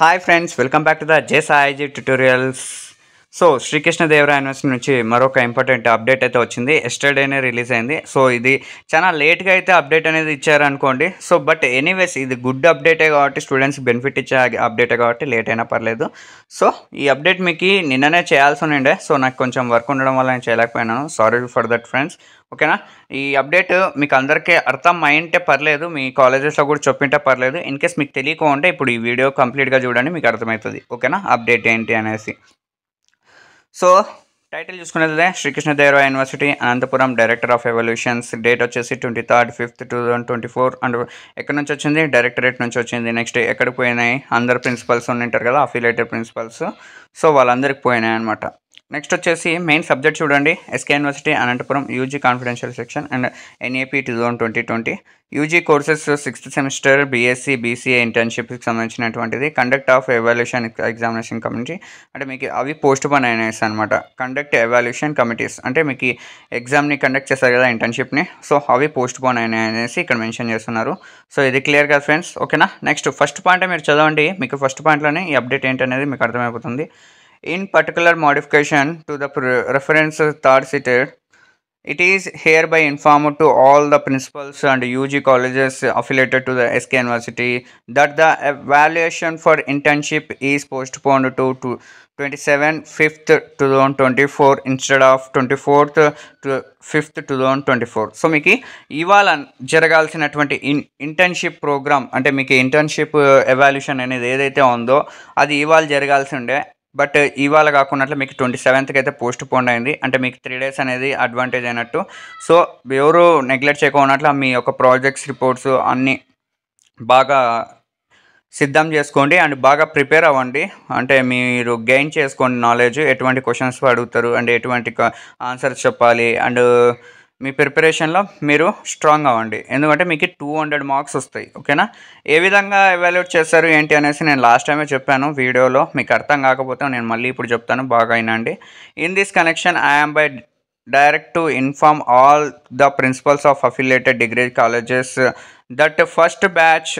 Hi friends, welcome back to the జేసాయిజీ tutorials. So Srikrishnadevaraya university నుంచి మరొక ఇంపార్టెంట్ అప్డేట్ అయితే వచ్చింది. ఎస్టర్డేనే రిలీజ్ అయింది. సో ఇది చాలా లేట్గా అయితే అప్డేట్ అనేది ఇచ్చారనుకోండి. సో బట్ ఎనీవేస్ ఇది గుడ్ అప్డేటే కాబట్టి, స్టూడెంట్స్కి బెనిఫిట్ ఇచ్చే అప్డేటే కాబట్టి లేట్ అయినా పర్లేదు. సో ఈ అప్డేట్ మీకు నిన్ననే చేయాల్సి ఉండే. సో నాకు కొంచెం వర్క్ ఉండడం వల్ల నేను చేయలేకపోయినాను. Sorry for that friends. ఓకేనా, ఈ అప్డేట్ మీకు అందరికీ అర్థం అయింటే పర్లేదు, మీ కాలేజెస్లో కూడా చెప్పింటే పర్లేదు. ఇన్ కేస్ మీకు తెలియకుంటే ఇప్పుడు ఈ వీడియో కంప్లీట్గా చూడండి, మీకు అర్థమవుతుంది. ఓకేనా, అప్డేట్ ఏంటి అనేసి. సో టైటిల్ చూసుకునేది Srikrishnadevaraya university Anantapuram director of evaluations. Date వచ్చేసి 23rd 5th 2024. అండ్ ఎక్కడి నుంచి వచ్చింది? డైరెక్టరేట్ నుంచి వచ్చింది. నెక్స్ట్ ఎక్కడికి పోయినాయి? అందరు ప్రిన్సిపల్స్ ఉంటారు కదా, అఫిలియేటెడ్ ప్రిన్సిపల్స్. సో వాళ్ళందరికి పోయినాయి అనమాట. నెక్స్ట్ వచ్చేసి మెయిన్ సబ్జెక్ట్ చూడండి, SK university Anantapur UG confidential section and NAP 2020. UG courses 6th semester BSc BCA ఇంటర్న్షిప్కి సంబంధించినటువంటిది. Conduct of evaluation examination committee అంటే మీకు అవి పోస్ట్ పోన్ అయినాయి అనమాట. కండక్ట్ ఎవాల్యూషన్ కమిటీస్ అంటే మీకు ఎగ్జామ్ని కండక్ట్ చేస్తారు కదా, ఇంటర్న్షిప్ని. సో అవి పోస్ట్ పోన్ అయినాయి అనేసి ఇక్కడ మెన్షన్ చేస్తున్నారు. సో ఇది క్లియర్ కదా ఫ్రెండ్స్. ఓకేనా, నెక్స్ట్ ఫస్ట్ పాయింట్ మీరు చదవండి. మీకు ఫస్ట్ పాయింట్లోనే ఈ అప్డేట్ ఏంటనేది మీకు అర్థమైపోతుంది. In particular modification to the reference third cited, it is hereby informed to all the principals and UG colleges affiliated to the SK University that the evaluation for internship is postponed to 27/5th 2024 instead of 24th to 5th 2024. So మీకు ఇవాళ జరగాల్సినటువంటి internship programme అంటే మీకు internship evaluation అనేది ఏదైతే ఉందో అది ఇవాళ జరగాల్సి ఉండే. బట్ ఇవాళ కాకున్నట్లు మీకు 27th అయితే పోస్ట్ పోన్ అయింది. అంటే మీకు 3 days అనేది అడ్వాంటేజ్ అయినట్టు. సో ఎవరు నెగ్లెక్ట్ చేయకున్నట్లు మీ యొక్క ప్రాజెక్ట్స్ రిపోర్ట్స్ అన్నీ బాగా సిద్ధం చేసుకోండి అండ్ బాగా ప్రిపేర్ అవ్వండి. అంటే మీరు గెయిన్ చేసుకోండి నాలెడ్జ్, ఎటువంటి క్వశ్చన్స్ అడుగుతారు అండ్ ఎటువంటి ఆన్సర్స్ చెప్పాలి అండ్ మీ ప్రిపరేషన్లో మీరు స్ట్రాంగ్ అవ్వండి. ఎందుకంటే మీకు 200 మార్క్స్ వస్తాయి. ఓకేనా, ఏ విధంగా ఎవాల్యుయేట్ చేస్తారు ఏంటి అనేసి నేను లాస్ట్ టైమే చెప్పాను వీడియోలో. మీకు అర్థం కాకపోతే నేను మళ్ళీ ఇప్పుడు చెప్తాను, బాగా వినండి. In this connection I am by direct to inform all the principals of affiliated degree colleges that first batch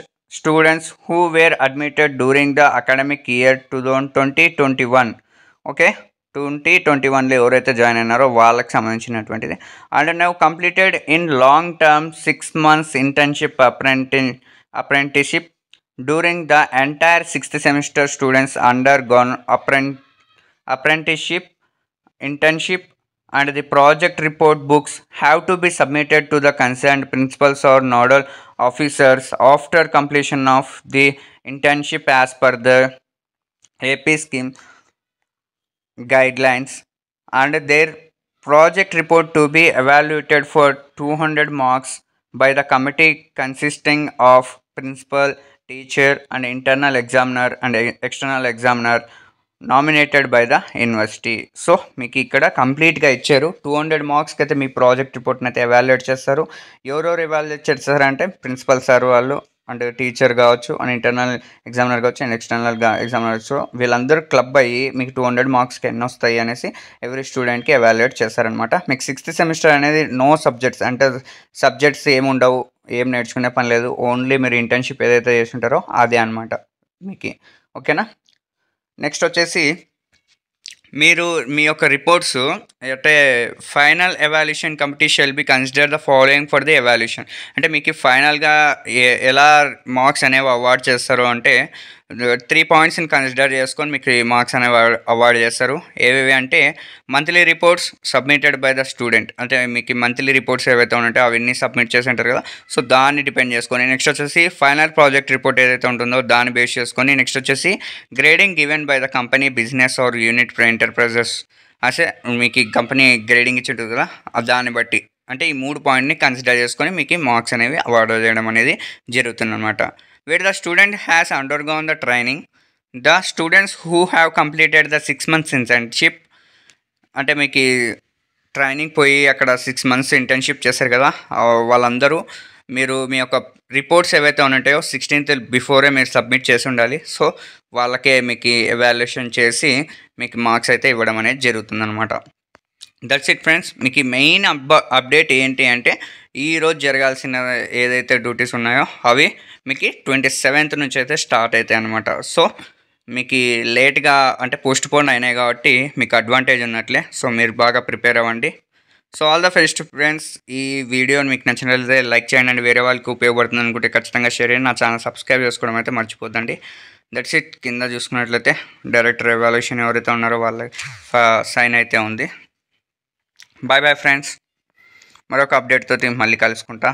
students who were admitted during the academic year 2020-21. Okay, 2021లో ఎవరైతే జాయిన్ అయినారో వాళ్ళకి సంబంధించినటువంటిది. And now completed in long term 6 months internship apprenticeship during the entire 6th semester students undergone apprenticeship internship and the project report books have to be submitted to the concerned principals or nodal officers after completion of the internship as per the AP scheme guidelines, and their project report to be evaluated for 200 marks by the committee consisting of principal, teacher and internal examiner and external examiner nominated by the university. So మీకు ఇక్కడ కంప్లీట్గా ఇచ్చారు. 200 మార్క్స్కి అయితే మీ project రిపోర్ట్ని అయితే evaluate చేస్తారు. ఎవరెవరు ఎవాల్యుయేట్ చేస్తారంటే ప్రిన్సిపల్ సార్ వాళ్ళు అండ్ టీచర్ కావచ్చు అండ్ ఇంటర్నల్ ఎగ్జామినర్ కావచ్చు అండ్ ఎక్స్టర్నల్ ఎగ్జామినర్ కావచ్చు. వీళ్ళందరూ క్లబ్ అయ్యి మీకు 200 మార్క్స్కి ఎన్ని వస్తాయి అనేసి ఎవ్రీ స్టూడెంట్కి ఎవాల్యుయేట్ చేస్తారనమాట. మీకు 6th సెమిస్టర్ అనేది నో సబ్జెక్ట్స్ అంటే సబ్జెక్ట్స్ ఏముండవు, ఏం నేర్చుకునే పని లేదు. ఓన్లీ మీరు ఇంటర్న్షిప్ ఏదైతే చేస్తుంటారో అదే అనమాట మీకు. ఓకేనా, నెక్స్ట్ వచ్చేసి మీరు మీ యొక్క రిపోర్ట్స్ అంటే final evaluation committee shall be consider the following for the evaluation. అంటే మీకు ఫైనల్గా ఎలా మార్క్స్ అనేవి అవార్డ్ చేస్తారు అంటే 3 pointsని కన్సిడర్ చేసుకొని మీకు ఈ మార్క్స్ అనేవి అవార్డ్ చేస్తారు. ఏవేవి అంటే monthly reports submitted by the student, అంటే మీకు మంత్లీ రిపోర్ట్స్ ఏవైతే ఉంటాయో అవన్నీ సబ్మిట్ చేసి ఉంటారు కదా, సో దాన్ని డిపెండ్ చేసుకొని. నెక్స్ట్ వచ్చేసి ఫైనల్ ప్రాజెక్ట్ రిపోర్ట్ ఏదైతే ఉంటుందో దాన్ని బేస్ చేసుకొని. నెక్స్ట్ వచ్చేసి grading given by the company business are unit for enterprises అసే మీకు ఈ కంపెనీ గ్రేడింగ్ ఇచ్చి ఉంటుంది కదా, దాన్ని బట్టి అంటే ఈ 3 pointsని కన్సిడర్ చేసుకొని మీకు మార్క్స్ అనేవి అవార్డు చేయడం అనేది జరుగుతుందన్నమాట. Where the student has undergone the training, the students who have completed the 6 months internship అంటే మీకు ట్రైనింగ్ పోయి అక్కడ 6 months ఇంటర్న్షిప్ చేశారు కదా, వాళ్ళందరూ మీరు మీ యొక్క రిపోర్ట్స్ ఏవైతే ఉంటాయో 16th బిఫోరే మీరు సబ్మిట్ చేసి ఉండాలి. సో వాళ్ళకే మీకు ఎవాల్యుయేషన్ చేసి మీకు మార్క్స్ అయితే ఇవ్వడం అనేది జరుగుతుందన్నమాట. That's it friends. మీకు మెయిన్ అప్డేట్ ఏంటి అంటే ఈరోజు జరగాల్సిన ఏదైతే డ్యూటీస్ ఉన్నాయో అవి మీకు 27th నుంచి అయితే స్టార్ట్ అవుతాయి అనమాట. సో మీకు లేట్గా అంటే పోస్ట్ పోన్ అయినాయి కాబట్టి మీకు అడ్వాంటేజ్ ఉన్నట్లే. సో మీరు బాగా ప్రిపేర్ అవ్వండి. So all the best friends. ఈ వీడియోని మీకు నచ్చినట్లయితే లైక్ చేయండి అండి. వేరే వాళ్ళకి ఉపయోగపడుతుంది అనుకుంటే ఖచ్చితంగా షేర్ చేయండి. నా ఛానల్ సబ్స్క్రైబ్ చేసుకోవడం అయితే మర్చిపోద్దండి. That's it. కింద చూసుకున్నట్లయితే డైరెక్టర్ ఎవాల్యుయేషన్ ఎవరైతే ఉన్నారో వాళ్ళ సైన్ అయితే ఉంది. Bye bye friends. మరొక అప్డేట్తో మళ్ళీ కలుసుకుంటా.